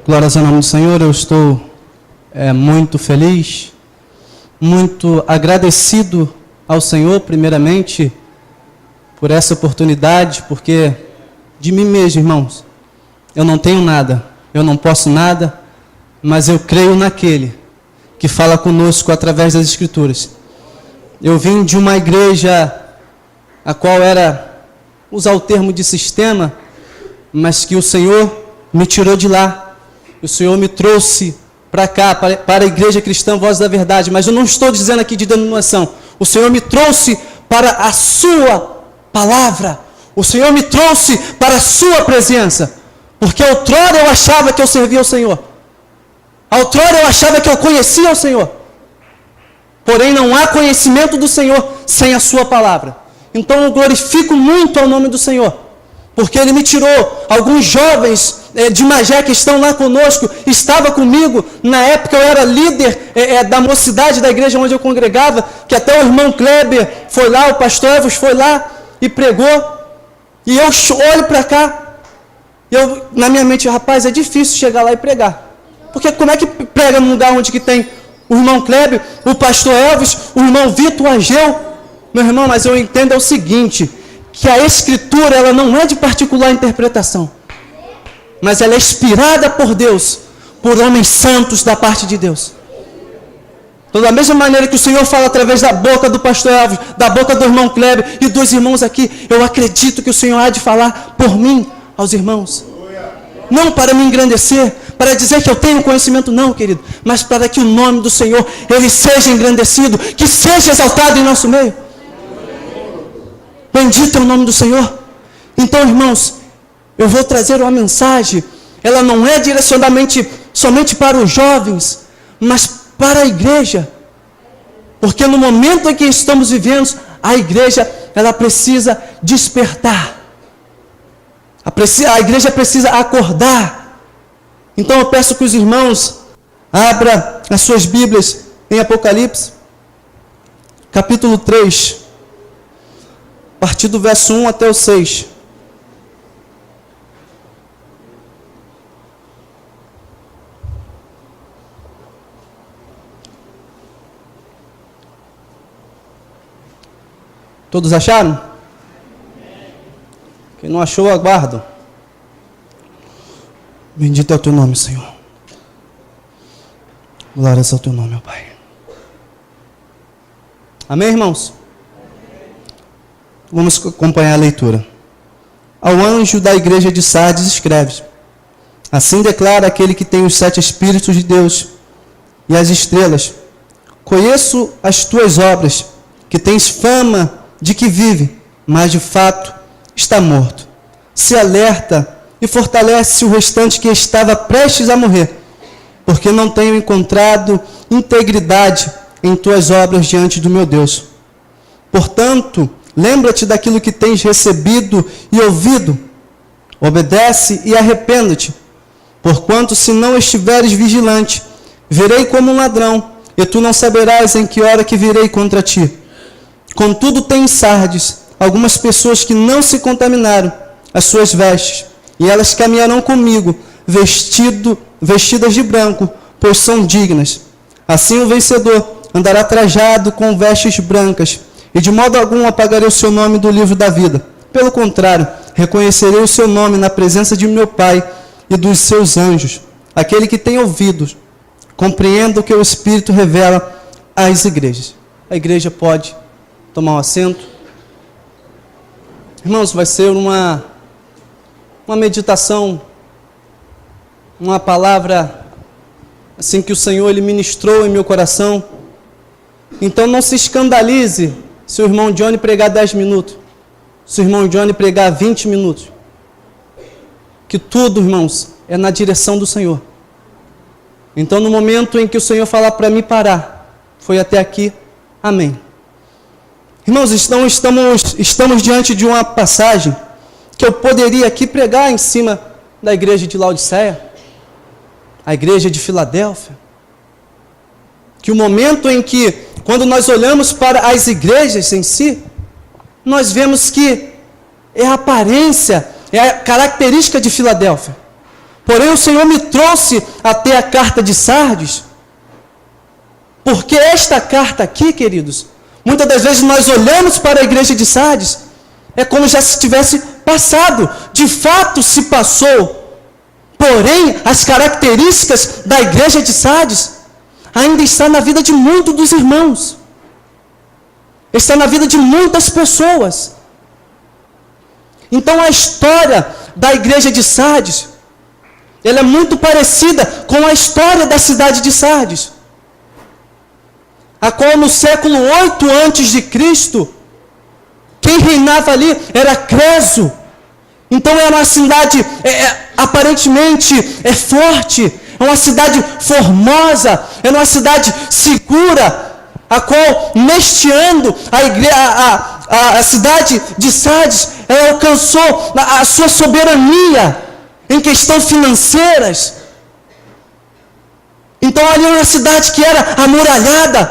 Glórias ao nome do Senhor. Eu estou muito feliz, muito agradecido ao Senhor, primeiramente, por essa oportunidade, porque de mim mesmo, irmãos, eu não tenho nada, eu não posso nada, mas eu creio naquele que fala conosco através das Escrituras. Eu vim de uma igreja a qual era, usar o termo de sistema, mas que o Senhor me tirou de lá. O Senhor me trouxe para cá, para a Igreja Cristã Voz da Verdade, mas eu não estou dizendo aqui de denominação. O Senhor me trouxe para a sua palavra. O Senhor me trouxe para a sua presença. Porque outrora eu achava que eu servia ao Senhor. Outrora eu achava que eu conhecia o Senhor. Porém não há conhecimento do Senhor sem a sua palavra. Então eu glorifico muito ao nome do Senhor. Porque Ele me tirou. Alguns jovens de Magé que estão lá conosco, estava comigo, na época eu era líder da mocidade da igreja onde eu congregava, que até o irmão Kleber foi lá, o pastor Evos foi lá e pregou, e eu olho para cá, na minha mente, rapaz, é difícil chegar lá e pregar, porque como é que prega num lugar onde que tem o irmão Kleber, o pastor Elvis, o irmão Vitor, o Ageu? Meu irmão, mas eu entendo o seguinte, que a Escritura, ela não é de particular interpretação, mas ela é inspirada por Deus, por homens santos da parte de Deus. Então, da mesma maneira que o Senhor fala através da boca do pastor Elvis, da boca do irmão Kleber e dos irmãos aqui, eu acredito que o Senhor há de falar por mim aos irmãos. Não para me engrandecer, para dizer que eu tenho conhecimento, não, querido, mas para que o nome do Senhor, Ele seja engrandecido, que seja exaltado em nosso meio. Bendito é o nome do Senhor. Então, irmãos, eu vou trazer uma mensagem, ela não é direcionadamente somente para os jovens, mas para a igreja. Porque no momento em que estamos vivendo, a igreja, ela precisa despertar. A igreja precisa acordar. Então eu peço que os irmãos abram as suas Bíblias em Apocalipse, capítulo 3, a partir do verso 1 até o 6. Todos acharam? Quem não achou, aguardo. Bendito é o teu nome, Senhor. Glórias ao teu nome, meu Pai. Amém, irmãos? Vamos acompanhar a leitura. Ao anjo da igreja de Sardes escreve: assim declara aquele que tem os 7 Espíritos de Deus e as estrelas. Conheço as tuas obras, que tens fama de que vive, mas de fato está morto. Se alerta e fortalece o restante que estava prestes a morrer, porque não tenho encontrado integridade em tuas obras diante do meu Deus. Portanto, lembra-te daquilo que tens recebido e ouvido, obedece e arrependa-te, porquanto se não estiveres vigilante, virei como um ladrão, e tu não saberás em que hora que virei contra ti. Contudo, tem em Sardes algumas pessoas que não se contaminaram as suas vestes, e elas caminharão comigo, vestidas de branco, pois são dignas. Assim o vencedor andará trajado com vestes brancas, e de modo algum apagarei o seu nome do livro da vida. Pelo contrário, reconhecerei o seu nome na presença de meu Pai e dos seus anjos. Aquele que tem ouvidos, compreenda o que o Espírito revela às igrejas. A igreja pode tomar um assento. Irmãos, vai ser uma meditação, uma palavra assim que o Senhor Ele ministrou em meu coração. Então não se escandalize se o irmão Johnny pregar 10 minutos, se o irmão Johnny pregar 20 minutos. Que tudo, irmãos, é na direção do Senhor. Então no momento em que o Senhor falar para mim parar, foi até aqui, amém. Irmãos, estamos diante de uma passagem que eu poderia aqui pregar em cima da igreja de Laodiceia, a igreja de Filadélfia. Que o momento em que, quando nós olhamos para as igrejas em si, nós vemos que é a aparência, é a característica de Filadélfia. Porém, o Senhor me trouxe até a carta de Sardes, porque esta carta aqui, queridos, muitas das vezes nós olhamos para a igreja de Sardes, é como já se tivesse passado, de fato se passou. Porém, as características da igreja de Sardes ainda está na vida de muitos dos irmãos, está na vida de muitas pessoas. Então a história da igreja de Sardes, ela é muito parecida com a história da cidade de Sardes, a qual no século 8 a.C., quem reinava ali era Creso. Então era uma cidade aparentemente forte, é uma cidade formosa, é uma cidade segura, a qual neste ano a cidade de Sardes ela alcançou a sua soberania em questões financeiras. Então ali era uma cidade que era amuralhada.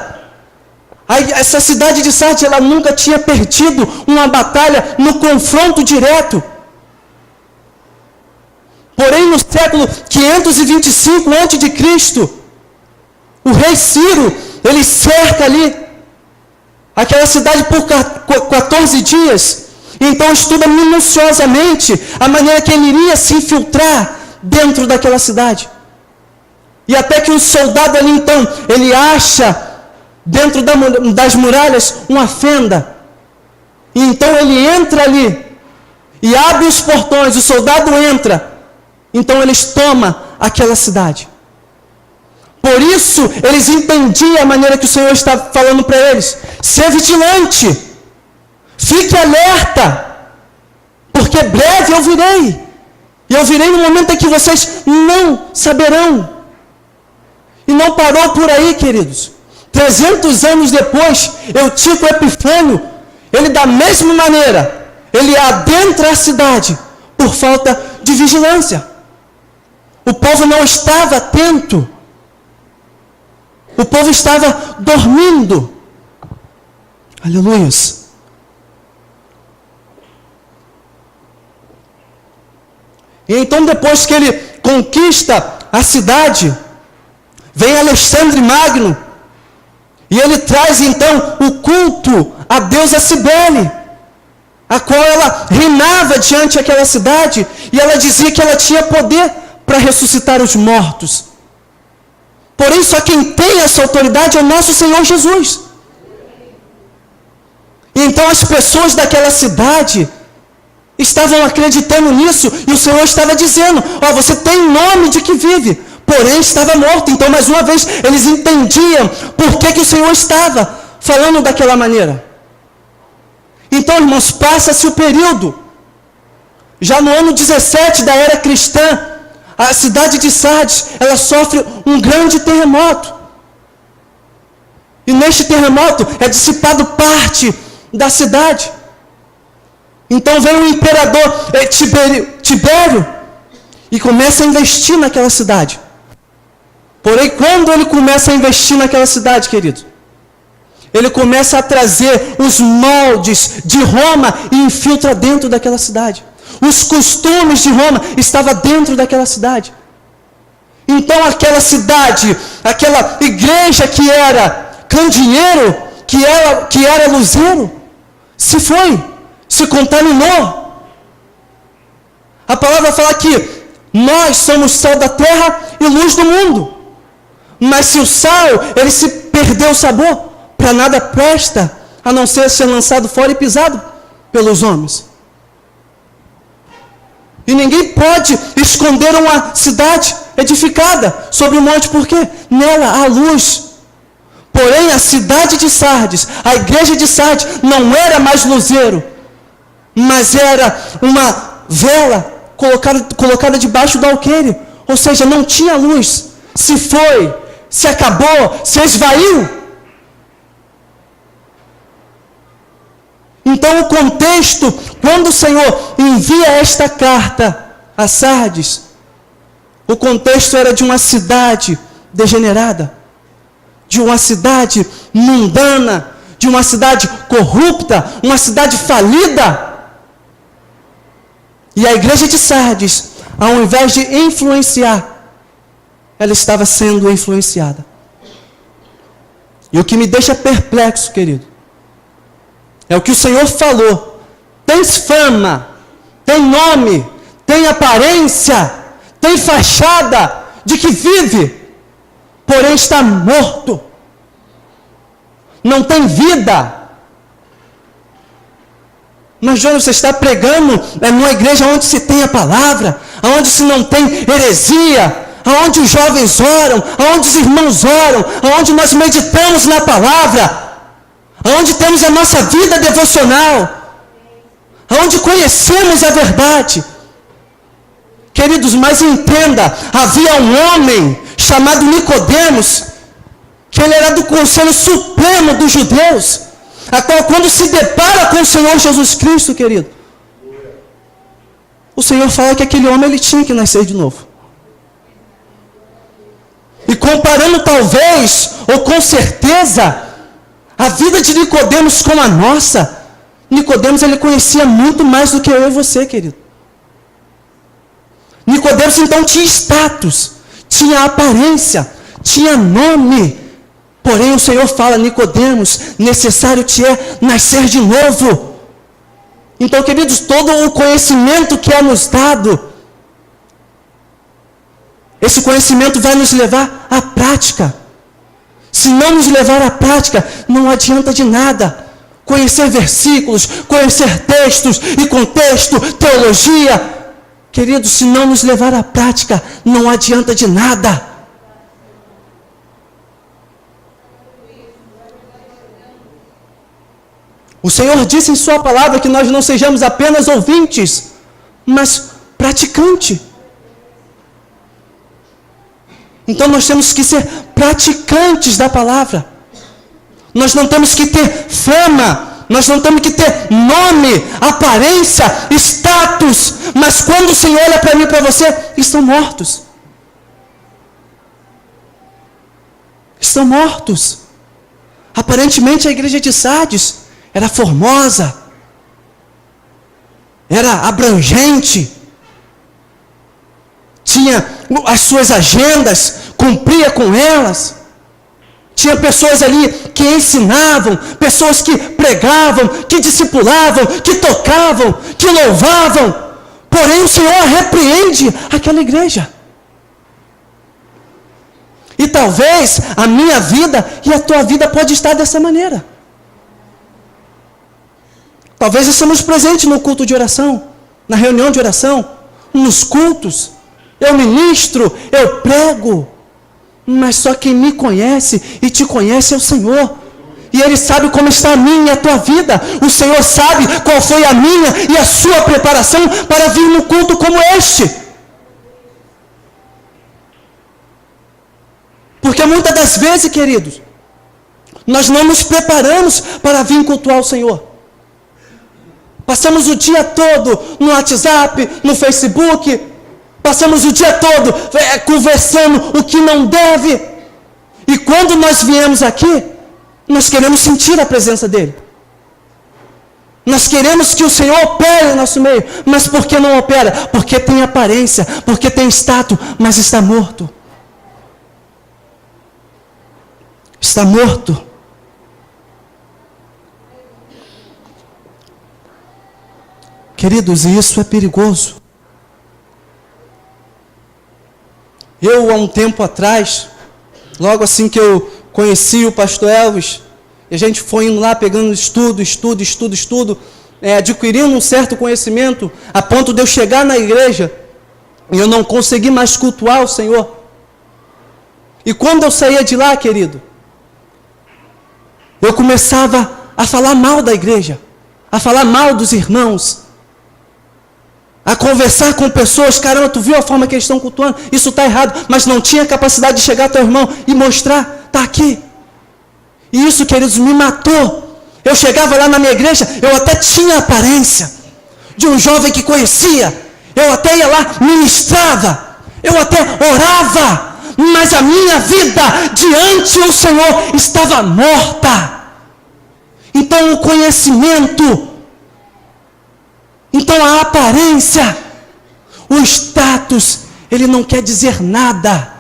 Essa cidade de Sardes ela nunca tinha perdido uma batalha no confronto direto. Porém, no século 525 a.C., o rei Ciro, ele cerca ali aquela cidade por 14 dias. Então estuda minuciosamente a maneira que ele iria se infiltrar dentro daquela cidade. E até que o soldado ali, então, ele acha dentro das muralhas uma fenda. E então ele entra ali e abre os portões, o soldado entra. Então eles tomam aquela cidade. Por isso, eles entendiam a maneira que o Senhor estava falando para eles. Ser vigilante. Fique alerta. Porque breve eu virei. E eu virei no momento em que vocês não saberão. E não parou por aí, queridos. 300 anos depois, Eutico Epifânio, ele da mesma maneira, ele adentra a cidade por falta de vigilância. O povo não estava atento. O povo estava dormindo. Aleluias. E então depois que ele conquista a cidade, vem Alexandre Magno, e ele traz então o culto à deusa Cibele, a qual ela reinava diante daquela cidade, e ela dizia que ela tinha poder para ressuscitar os mortos. Porém, só quem tem essa autoridade é o nosso Senhor Jesus. E então as pessoas daquela cidade estavam acreditando nisso, e o Senhor estava dizendo, você tem nome de que vive, porém estava morto. Então, mais uma vez, eles entendiam por que o Senhor estava falando daquela maneira. Então, irmãos, passa-se o período. Já no ano 17 da era cristã, a cidade de Sardes, ela sofre um grande terremoto. E neste terremoto é dissipado parte da cidade. Então vem o imperador Tibério e começa a investir naquela cidade. Porém, quando ele começa a investir naquela cidade, querido, ele começa a trazer os moldes de Roma e infiltra dentro daquela cidade. Os costumes de Roma estavam dentro daquela cidade. Então aquela cidade, aquela igreja que era candeeiro, que era luzeiro, se contaminou. A palavra fala que nós somos sal da terra e luz do mundo. Mas se o sal, ele se perdeu o sabor, para nada presta, a não ser lançado fora e pisado pelos homens. E ninguém pode esconder uma cidade edificada sobre um monte, porque nela há luz. Porém, a cidade de Sardes, a igreja de Sardes, não era mais luzeiro, mas era uma vela colocada debaixo do alqueire. Ou seja, não tinha luz. Se foi, se acabou, se esvaiu. Então o contexto, quando o Senhor envia esta carta a Sardes, o contexto era de uma cidade degenerada, de uma cidade mundana, de uma cidade corrupta, uma cidade falida. E a igreja de Sardes, ao invés de influenciar, ela estava sendo influenciada. E o que me deixa perplexo, querido, é o que o Senhor falou. Tens fama, tem nome, tem aparência, tem fachada de que vive, porém está morto. Não tem vida. Mas, João, você está pregando numa igreja onde se tem a palavra, onde se não tem heresia, onde os jovens oram, onde os irmãos oram, onde nós meditamos na palavra, onde temos a nossa vida devocional, onde conhecemos a verdade. Queridos, mas entenda, havia um homem chamado Nicodemos, que ele era do Conselho Supremo dos Judeus, a qual, quando se depara com o Senhor Jesus Cristo, querido, o Senhor fala que aquele homem ele tinha que nascer de novo. E comparando talvez, ou com certeza, a vida de Nicodemos com a nossa, Nicodemos ele conhecia muito mais do que eu e você, querido. Nicodemos então tinha status, tinha aparência, tinha nome. Porém o Senhor fala: Nicodemos, necessário te é nascer de novo. Então, queridos, todo o conhecimento que é nos dado, esse conhecimento vai nos levar à prática. Se não nos levar à prática, não adianta de nada. Conhecer versículos, conhecer textos e contexto, teologia. Queridos, se não nos levar à prática, não adianta de nada. O Senhor disse em sua palavra que nós não sejamos apenas ouvintes, mas praticantes. Então nós temos que ser praticantes da palavra. Nós não temos que ter fama, nós não temos que ter nome, aparência, status, mas quando o Senhor olha para mim e para você, estão mortos. Estão mortos. Aparentemente a igreja de Sardes era formosa, era abrangente, tinha as suas agendas, cumpria com elas. Tinha pessoas ali que ensinavam, pessoas que pregavam, que discipulavam, que tocavam, que louvavam. Porém o Senhor repreende aquela igreja. E talvez a minha vida e a tua vida pode estar dessa maneira. Talvez estamos presentes no culto de oração, na reunião de oração, nos cultos. Eu ministro, eu prego. Mas só quem me conhece e te conhece é o Senhor. E Ele sabe como está a minha e a tua vida. O Senhor sabe qual foi a minha e a sua preparação para vir num culto como este. Porque muitas das vezes, queridos, nós não nos preparamos para vir cultuar o Senhor. Passamos o dia todo no WhatsApp, no Facebook, passamos o dia todo conversando o que não deve. E quando nós viemos aqui, nós queremos sentir a presença dEle. Nós queremos que o Senhor opere no nosso meio. Mas por que não opera? Porque tem aparência, porque tem status, mas está morto. Está morto. Queridos, e isso é perigoso. Eu, há um tempo atrás, logo assim que eu conheci o pastor Elvis, e a gente foi indo lá pegando estudo, adquirindo um certo conhecimento, a ponto de eu chegar na igreja, e eu não consegui mais cultuar o Senhor. E quando eu saía de lá, querido, eu começava a falar mal da igreja, a falar mal dos irmãos, a conversar com pessoas. Caramba, tu viu a forma que eles estão cultuando? Isso está errado. Mas não tinha capacidade de chegar ao teu irmão e mostrar, está aqui. E isso, queridos, me matou. Eu chegava lá na minha igreja, eu até tinha a aparência de um jovem que conhecia. Eu até ia lá, ministrava. Eu até orava. Mas a minha vida diante do Senhor estava morta. Então o conhecimento, então a aparência, O status, ele não quer dizer nada.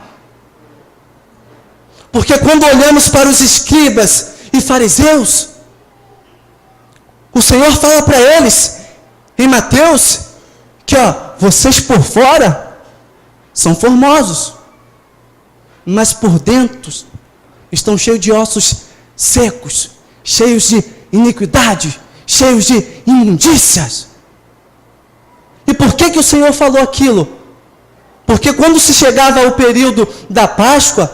Porque quando olhamos para os escribas e fariseus, o Senhor fala para eles, em Mateus, que vocês por fora são formosos, mas por dentro estão cheios de ossos secos, cheios de iniquidade, cheios de imundícias. E por que o Senhor falou aquilo? Porque quando se chegava ao período da Páscoa,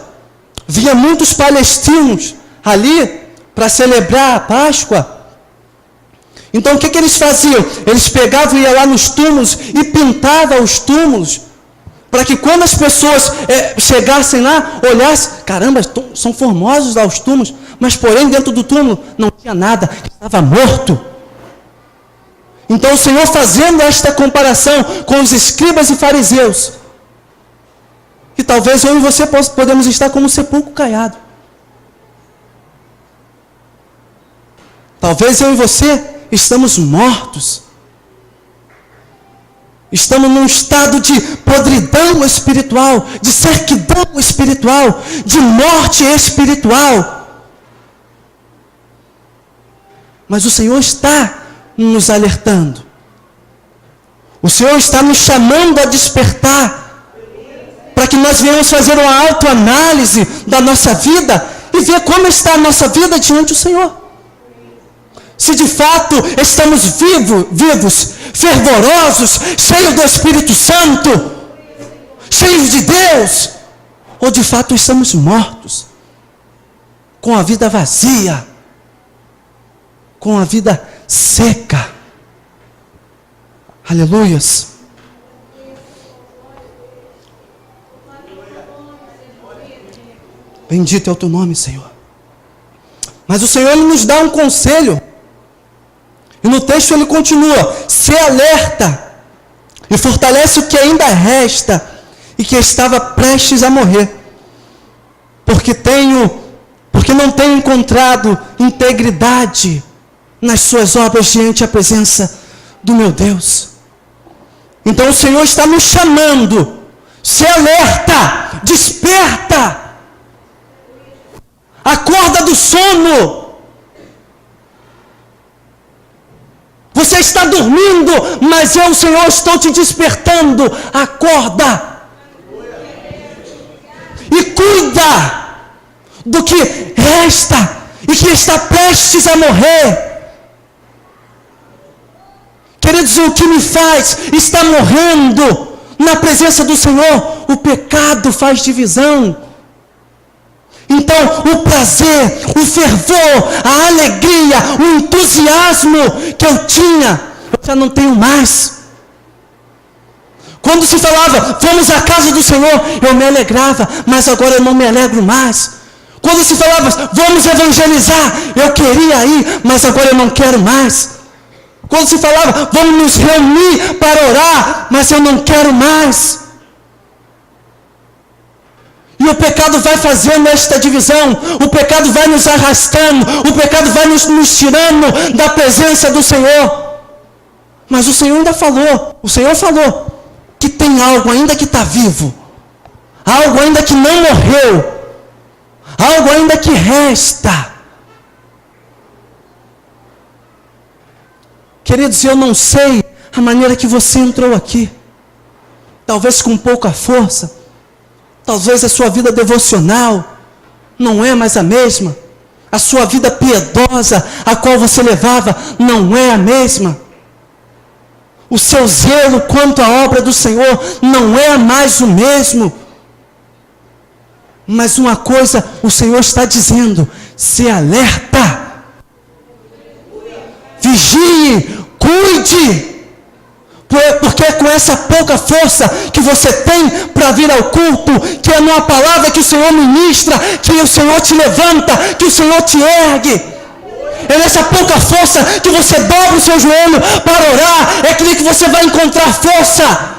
via muitos palestinos ali para celebrar a Páscoa. Então o que eles faziam? Eles pegavam e iam lá nos túmulos e pintavam os túmulos, para que quando as pessoas chegassem lá, olhassem, caramba, são formosos lá os túmulos, mas porém dentro do túmulo não tinha nada, estava morto. Então o Senhor fazendo esta comparação com os escribas e fariseus, que talvez eu e você podemos estar como um sepulcro caiado. Talvez eu e você estamos mortos. Estamos num estado de podridão espiritual, de sequidão espiritual, de morte espiritual. Mas o Senhor está nos alertando. O Senhor está nos chamando a despertar, para que nós venhamos fazer uma autoanálise da nossa vida e ver como está a nossa vida diante do Senhor. Se de fato estamos vivos, fervorosos, cheios do Espírito Santo, cheios de Deus, ou de fato estamos mortos, com a vida vazia, com a vida seca. Aleluias. Bendito é o teu nome, Senhor. Mas o Senhor nos dá um conselho. E no texto ele continua: se alerta e fortalece o que ainda resta e que estava prestes a morrer. Porque não tenho encontrado integridade nas suas obras diante a presença do meu Deus. Então o Senhor está nos chamando. Se alerta, desperta. Acorda do sono. Você está dormindo, mas eu, Senhor, estou te despertando. Acorda. E cuida do que resta e que está prestes a morrer. Queridos, o que me faz estar morrendo na presença do Senhor? O pecado faz divisão. Então, o prazer, o fervor, a alegria, o entusiasmo que eu tinha, eu já não tenho mais. Quando se falava, vamos à casa do Senhor, eu me alegrava, mas agora eu não me alegro mais. Quando se falava, vamos evangelizar, eu queria ir, mas agora eu não quero mais. Quando se falava, vamos nos reunir para orar, mas eu não quero mais. E o pecado vai fazendo esta divisão, o pecado vai nos arrastando, o pecado vai nos tirando da presença do Senhor. Mas o Senhor falou que tem algo ainda que está vivo, algo ainda que não morreu, algo ainda que resta. Queridos, eu não sei a maneira que você entrou aqui, talvez com pouca força. Talvez a sua vida devocional não é mais a mesma. A sua vida piedosa, a qual você levava, não é a mesma. O seu zelo quanto à obra do Senhor não é mais o mesmo. Mas uma coisa o Senhor está dizendo: se alerta, vigie, cuide. Porque é com essa pouca força que você tem para vir ao culto, que é numa palavra que o Senhor ministra, que o Senhor te levanta, que o Senhor te ergue. É nessa pouca força que você dobra o seu joelho para orar, é aquele que você vai encontrar força.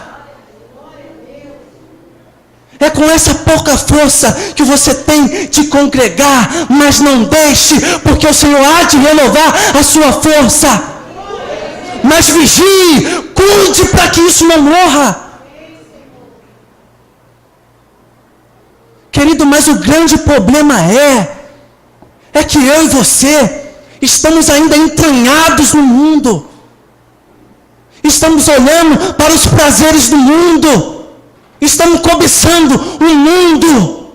É com essa pouca força que você tem de congregar, mas não deixe, porque o Senhor há de renovar a sua força. Mas vigie, cuide para que isso não morra. Querido, mas o grande problema é que eu e você estamos ainda entranhados no mundo. Estamos olhando para os prazeres do mundo. Estamos cobiçando o mundo.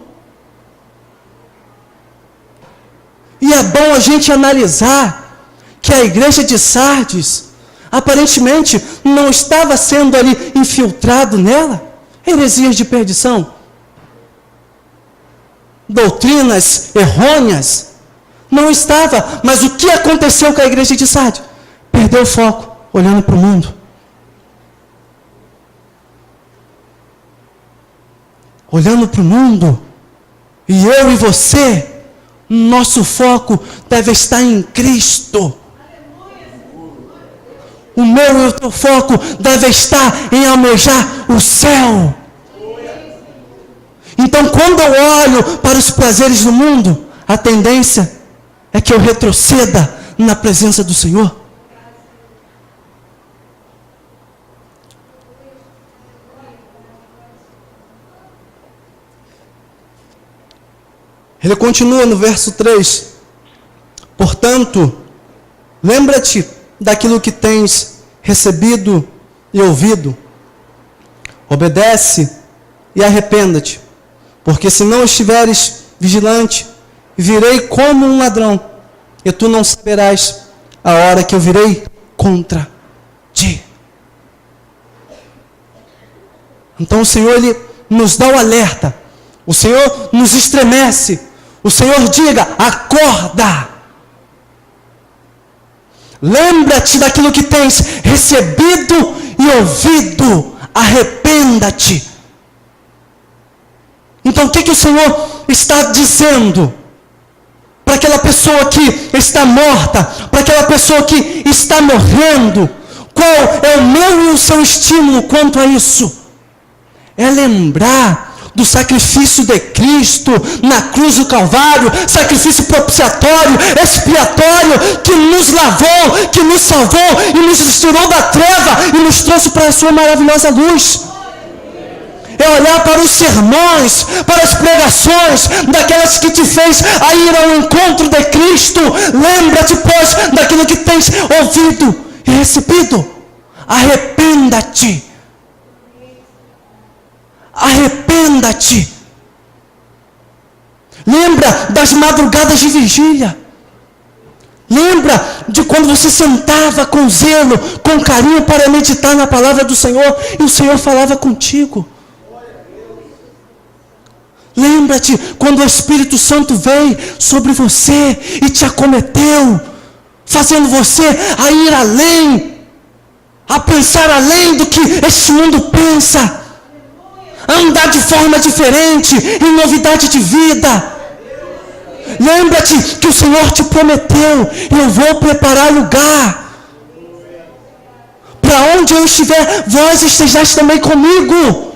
E é bom a gente analisar que a igreja de Sardes, aparentemente, não estava sendo ali infiltrado nela heresias de perdição, doutrinas errôneas. Não estava. Mas o que aconteceu com a igreja de Sardes? Perdeu o foco, olhando para o mundo. Olhando para o mundo. E eu e você, nosso foco deve estar em Cristo. O meu e o teu foco deve estar em almejar o céu. Então, quando eu olho para os prazeres do mundo, a tendência é que eu retroceda na presença do Senhor. Ele continua no verso 3. Portanto, lembra-te daquilo que tens recebido e ouvido. Obedece e arrependa-te. Porque se não estiveres vigilante, virei como um ladrão, e tu não saberás a hora que eu virei contra ti. Então o Senhor, Ele nos dá o alerta. O Senhor nos estremece. O Senhor diga, acorda. Lembra-te daquilo que tens recebido e ouvido. Arrependa-te. Então o que o Senhor está dizendo para aquela pessoa que está morta, para aquela pessoa que está morrendo? Qual é o meu e o seu estímulo quanto a isso? É lembrar do sacrifício de Cristo na cruz do Calvário, sacrifício propiciatório, expiatório, que nos lavou, que nos salvou e nos tirou da treva e nos trouxe para a sua maravilhosa luz. É olhar para os sermões, para as pregações daquelas que te fez a ir ao encontro de Cristo. Lembra-te, pois, daquilo que tens ouvido e recebido. Arrependa-te. Arrependa-te. Lembra das madrugadas de vigília. Lembra de quando você sentava com zelo, com carinho para meditar na palavra do Senhor e o Senhor falava contigo. Lembra-te quando o Espírito Santo veio sobre você e te acometeu, fazendo você a ir além, a pensar além do que este mundo pensa, a andar de forma diferente, em novidade de vida. Lembra-te que o Senhor te prometeu, eu vou preparar lugar. Para onde eu estiver, vós estejais também comigo.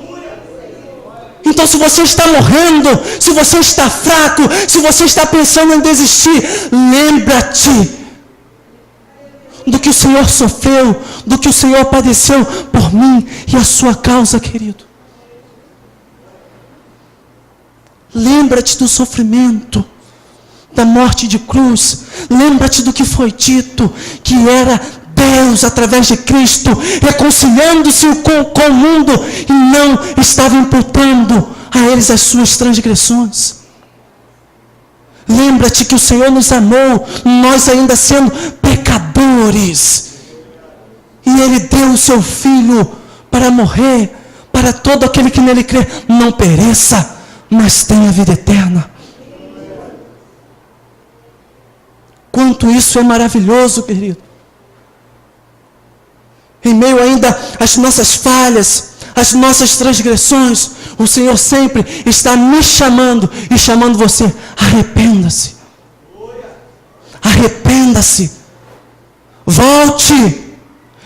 Então, se você está morrendo, se você está fraco, se você está pensando em desistir, lembra-te do que o Senhor sofreu, do que o Senhor padeceu por mim e a sua causa, querido. Lembra-te do sofrimento, da morte de cruz. Lembra-te do que foi dito, que era Deus, através de Cristo, reconciliando-se com o mundo e não estava imputando a eles as suas transgressões. Lembra-te que o Senhor nos amou, nós ainda sendo pecadores. E Ele deu o seu Filho para morrer, para todo aquele que nele crê não pereça, mas tenha vida eterna. Quanto isso é maravilhoso, querido. Em meio ainda às nossas falhas, às nossas transgressões, o Senhor sempre está me chamando e chamando você. Arrependa-se. Arrependa-se. Volte.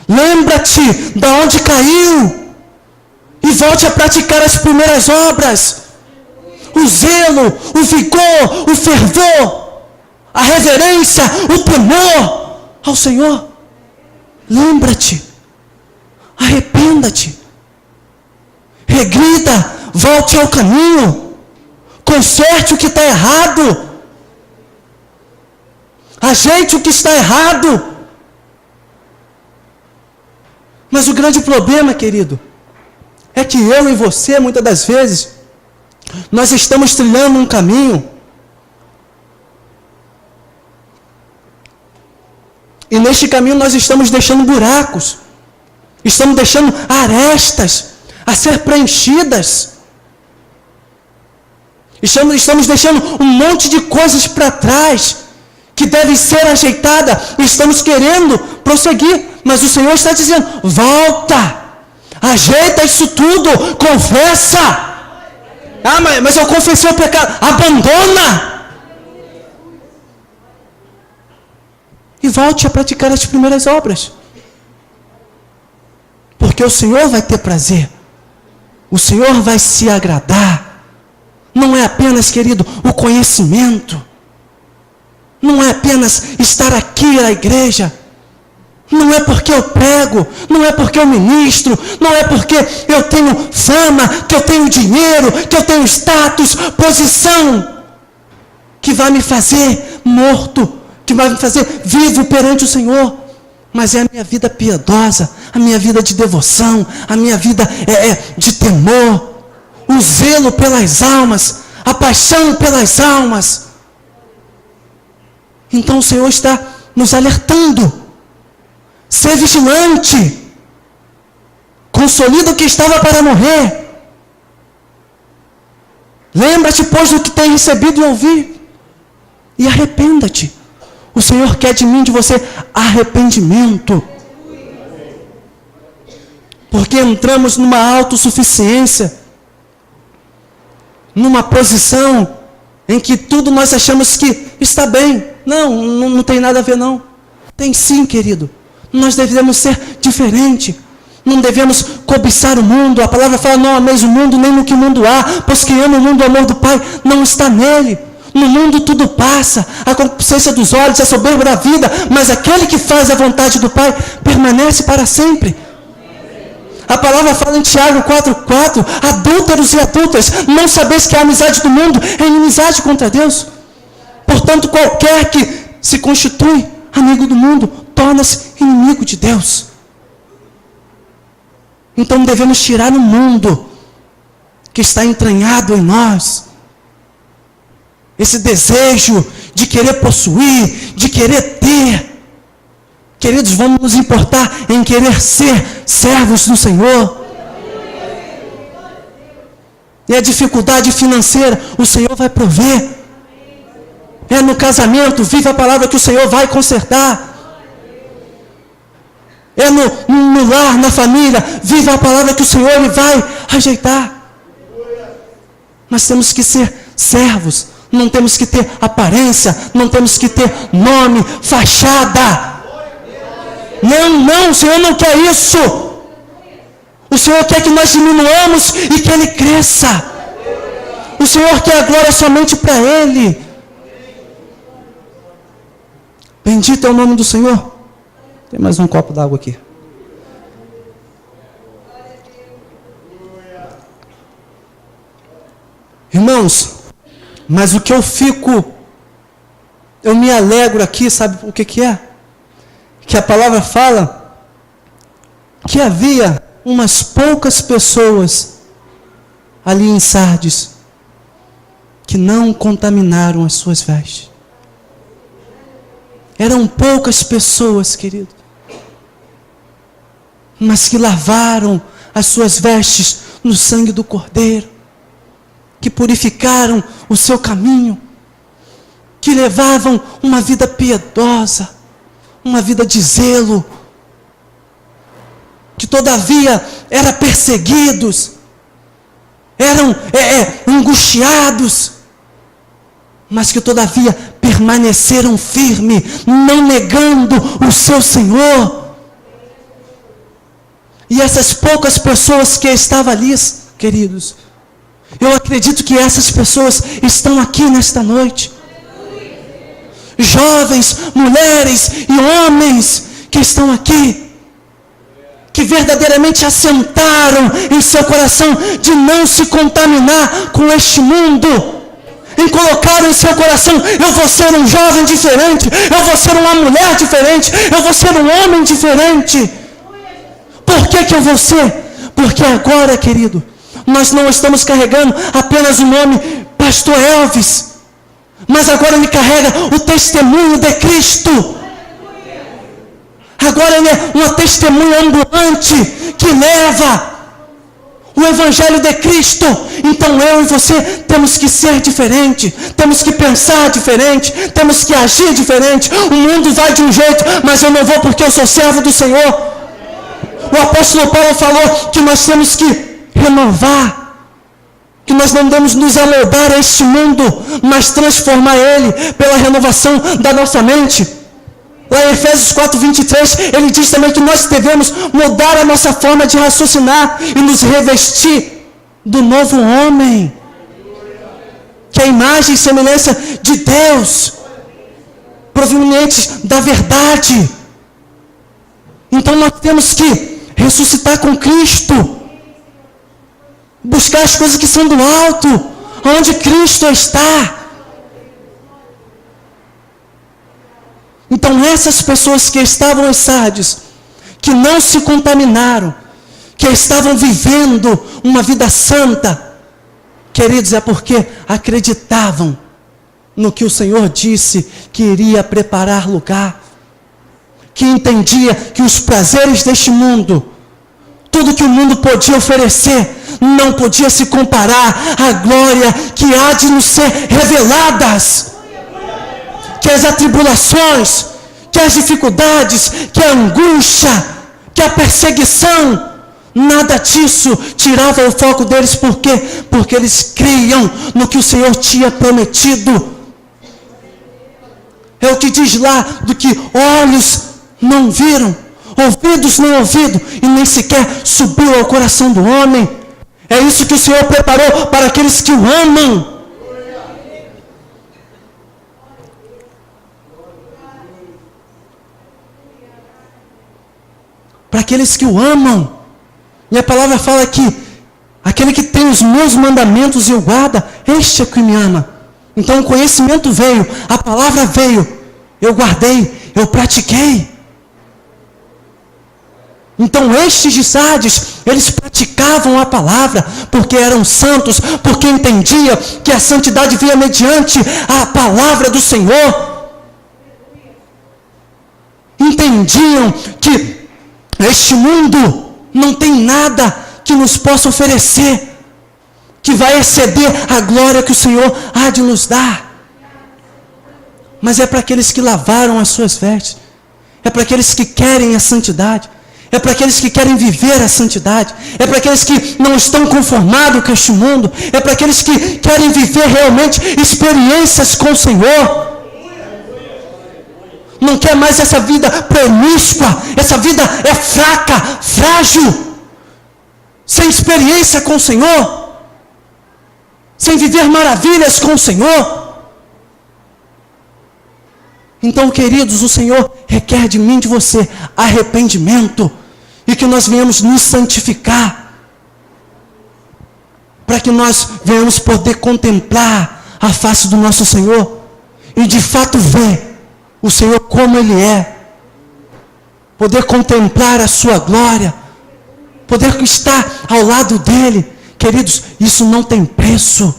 Lembra-te de onde caiu. E volte a praticar as primeiras obras. O zelo, o vigor, o fervor, a reverência, o temor ao Senhor. Lembra-te. Arrependa-te. Regrida, volte ao caminho. conserte o que está errado, ajeite o que está errado. Mas o grande problema, querido, é que eu e você, muitas das vezes, nós estamos trilhando um caminho, e neste caminho nós estamos deixando buracos, estamos deixando arestas a ser preenchidas, estamos deixando um monte de coisas para trás, que devem ser ajeitadas, e estamos querendo prosseguir, mas o Senhor está dizendo, volta, ajeita isso tudo, confessa. Ah, mas eu confessei o pecado, abandona. E volte a praticar as primeiras obras. Porque o Senhor vai ter prazer, o Senhor vai se agradar. Não é apenas, querido, o conhecimento, não é apenas estar aqui na igreja, não é porque eu prego, não é porque eu ministro, não é porque eu tenho fama, que eu tenho dinheiro, que eu tenho status, posição, que vai me fazer morto, que vai me fazer vivo perante o Senhor. Mas é a minha vida piedosa, a minha vida de devoção, a minha vida de temor, o zelo pelas almas, a paixão pelas almas. Então o Senhor está nos alertando. Ser vigilante. Consolida o que estava para morrer. Lembra-te, pois, do que tem recebido e ouvido. E arrependa-te. O Senhor quer de mim, de você, arrependimento. Porque entramos numa autossuficiência, numa posição em que tudo nós achamos que está bem. Não tem nada a ver, não. Tem sim, querido. Nós devemos ser diferente. Não devemos cobiçar o mundo. A palavra fala, não ameis o mundo, nem no que o mundo há, pois quem ama o mundo, o amor do Pai não está nele. No mundo tudo passa, a concupiscência dos olhos, a soberba da vida, mas aquele que faz a vontade do Pai permanece para sempre. A palavra fala em Tiago 4,4, adúlteros e adúlteras, não sabeis que a amizade do mundo é inimizade contra Deus. Portanto, qualquer que se constitui amigo do mundo, torna-se inimigo de Deus. Então devemos tirar o mundo que está entranhado em nós, esse desejo de querer possuir, de querer ter. Queridos, vamos nos importar em querer ser servos do Senhor. E a dificuldade financeira, o Senhor vai prover. É no casamento, viva a palavra que o Senhor vai consertar. É no lar, na família, viva a palavra que o Senhor ele vai ajeitar. Mas temos que ser servos, não temos que ter aparência, não temos que ter nome, fachada. Não, o Senhor não quer isso. O Senhor quer que nós diminuamos e que Ele cresça. O Senhor quer a glória somente para Ele. Bendito é o nome do Senhor. Tem mais um copo d'água aqui. Irmãos, mas o que eu me alegro aqui, sabe o que é? Que a palavra fala que havia umas poucas pessoas ali em Sardes que não contaminaram as suas vestes. Eram poucas pessoas, querido, mas que lavaram as suas vestes no sangue do Cordeiro, que purificaram o seu caminho, que levavam uma vida piedosa, uma vida de zelo, que todavia eram perseguidos, eram angustiados, mas que todavia permaneceram firmes, não negando o seu Senhor. E essas poucas pessoas que estavam ali, queridos, eu acredito que essas pessoas estão aqui nesta noite. Jovens, mulheres e homens que estão aqui, que verdadeiramente assentaram em seu coração de não se contaminar com este mundo, em colocar em seu coração: eu vou ser um jovem diferente, eu vou ser uma mulher diferente, eu vou ser um homem diferente. Por que eu vou ser? Porque agora, querido, nós não estamos carregando apenas o nome Pastor Elvis, mas agora ele carrega o testemunho de Cristo. Agora ele é uma testemunha ambulante que leva o Evangelho de Cristo. Então eu e você temos que ser diferente, temos que pensar diferente, temos que agir diferente. O mundo vai de um jeito, mas eu não vou, porque eu sou servo do Senhor. O apóstolo Paulo falou que nós temos que renovar, que nós não devemos nos amoldar a este mundo, mas transformar ele pela renovação da nossa mente. Lá em Efésios 4:23, ele diz também que nós devemos mudar a nossa forma de raciocinar e nos revestir do novo homem, que é a imagem e semelhança de Deus, provenientes da verdade. Então nós temos que ressuscitar com Cristo, buscar as coisas que são do alto, onde Cristo está. Então essas pessoas que estavam em Sardes, que não se contaminaram, que estavam vivendo uma vida santa, queridos, é porque acreditavam no que o Senhor disse, que iria preparar lugar, que entendia que os prazeres deste mundo, tudo que o mundo podia oferecer, não podia se comparar à glória que há de nos ser reveladas. Que as atribulações, que as dificuldades, que a angústia, que a perseguição, nada disso tirava o foco deles. Por quê? Porque eles criam no que o Senhor tinha prometido. É o que diz lá, do que olhos não viram, ouvidos não ouviram, e nem sequer subiu ao coração do homem. É isso que o Senhor preparou para aqueles que o amam. Para aqueles que o amam. E a palavra fala que aquele que tem os meus mandamentos e o guarda, este é que me ama. Então o conhecimento veio, a palavra veio, eu guardei, eu pratiquei. Então estes de Sardes, eles praticavam a palavra, porque eram santos, porque entendiam que a santidade vinha mediante a palavra do Senhor. Entendiam que este mundo não tem nada que nos possa oferecer, que vai exceder a glória que o Senhor há de nos dar. Mas é para aqueles que lavaram as suas vestes, é para aqueles que querem a santidade, é para aqueles que querem viver a santidade, é para aqueles que não estão conformados com este mundo, é para aqueles que querem viver realmente experiências com o Senhor. Não quer mais essa vida promíscua, essa vida é fraca, frágil, sem experiência com o Senhor, sem viver maravilhas com o Senhor. Então, queridos, o Senhor requer de mim e de você arrependimento, e que nós venhamos nos santificar, para que nós venhamos poder contemplar a face do nosso Senhor, e de fato ver o Senhor como Ele é, poder contemplar a sua glória, poder estar ao lado dEle. Queridos, isso não tem preço,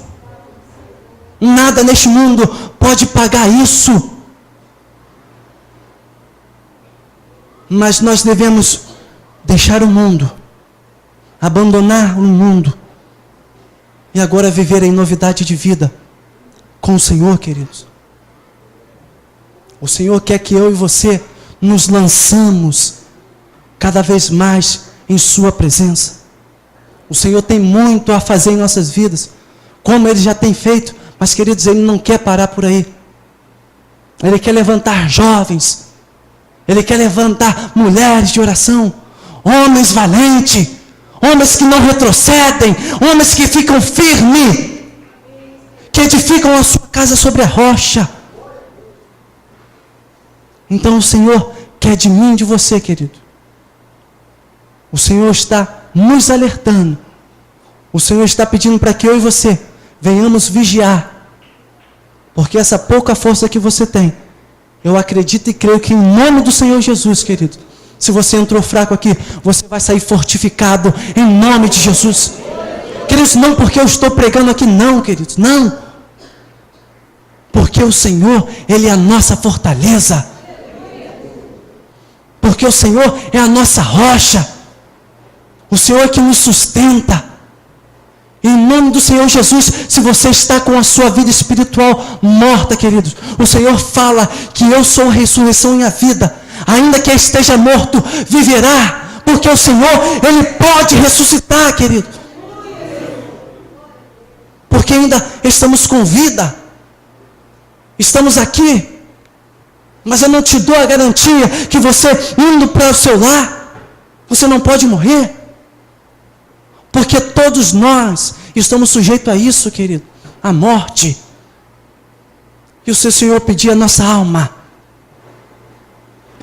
nada neste mundo pode pagar isso. Mas nós devemos deixar o mundo, abandonar o mundo, e agora viver em novidade de vida com o Senhor, queridos. O Senhor quer que eu e você nos lançamos cada vez mais em sua presença. O Senhor tem muito a fazer em nossas vidas, como Ele já tem feito, mas, queridos, Ele não quer parar por aí. Ele quer levantar jovens, Ele quer levantar mulheres de oração, homens valentes, homens que não retrocedem, homens que ficam firmes, que edificam a sua casa sobre a rocha. Então o Senhor quer de mim e de você, querido. O Senhor está nos alertando. O Senhor está pedindo para que eu e você venhamos vigiar Porque essa pouca força que você tem, eu acredito e creio que em nome do Senhor Jesus, querido, se você entrou fraco aqui, você vai sair fortificado em nome de Jesus. Queridos, não porque eu estou pregando aqui, não, queridos, não. Porque o Senhor, Ele é a nossa fortaleza. Porque o Senhor é a nossa rocha. O Senhor é que nos sustenta. Em nome do Senhor Jesus, se você está com a sua vida espiritual morta, queridos, o Senhor fala que eu sou a ressurreição e a vida. Ainda que esteja morto, viverá. Porque o Senhor, Ele pode ressuscitar, querido. Porque ainda estamos com vida. Estamos aqui. Mas eu não te dou a garantia que você, indo para o seu lar, você não pode morrer. Porque todos nós estamos sujeitos a isso, querido, a morte. E o seu Senhor pedir a nossa alma: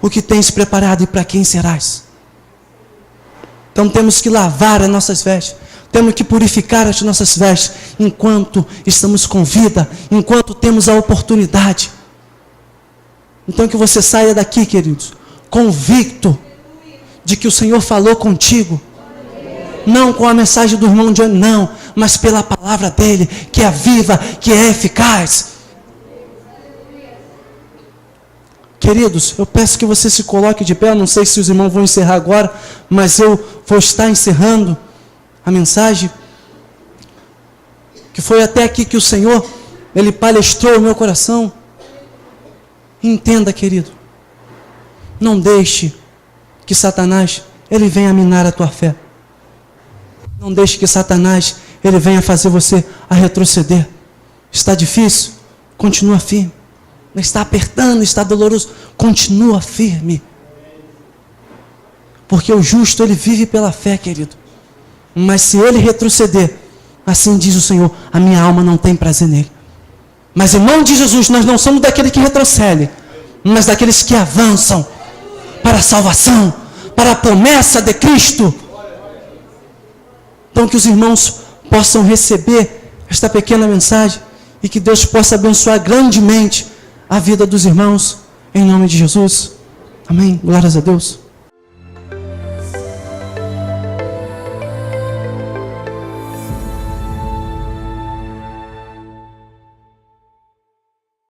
o que tens preparado e para quem serás? Então temos que lavar as nossas vestes, temos que purificar as nossas vestes, enquanto estamos com vida, enquanto temos a oportunidade. Então que você saia daqui, queridos, convicto de que o Senhor falou contigo. Não com a mensagem do irmão Johnny, não, mas pela palavra dele, que é viva, que é eficaz. Queridos, eu peço que você se coloque de pé. Eu não sei se os irmãos vão encerrar agora, mas eu vou estar encerrando a mensagem, que foi até aqui que o Senhor, Ele palestrou o meu coração. Entenda, querido, não deixe que Satanás, ele venha minar a tua fé. Não deixe que Satanás, ele venha fazer você a retroceder. Está difícil? Continua firme. Está apertando, está doloroso? Continua firme. Porque o justo, ele vive pela fé, querido. Mas se ele retroceder, assim diz o Senhor, a minha alma não tem prazer nele. Mas em nome de Jesus, nós não somos daqueles que retrocedem, mas daqueles que avançam para a salvação, para a promessa de Cristo. Então que os irmãos possam receber esta pequena mensagem e que Deus possa abençoar grandemente a vida dos irmãos, em nome de Jesus. Amém. Glórias a Deus.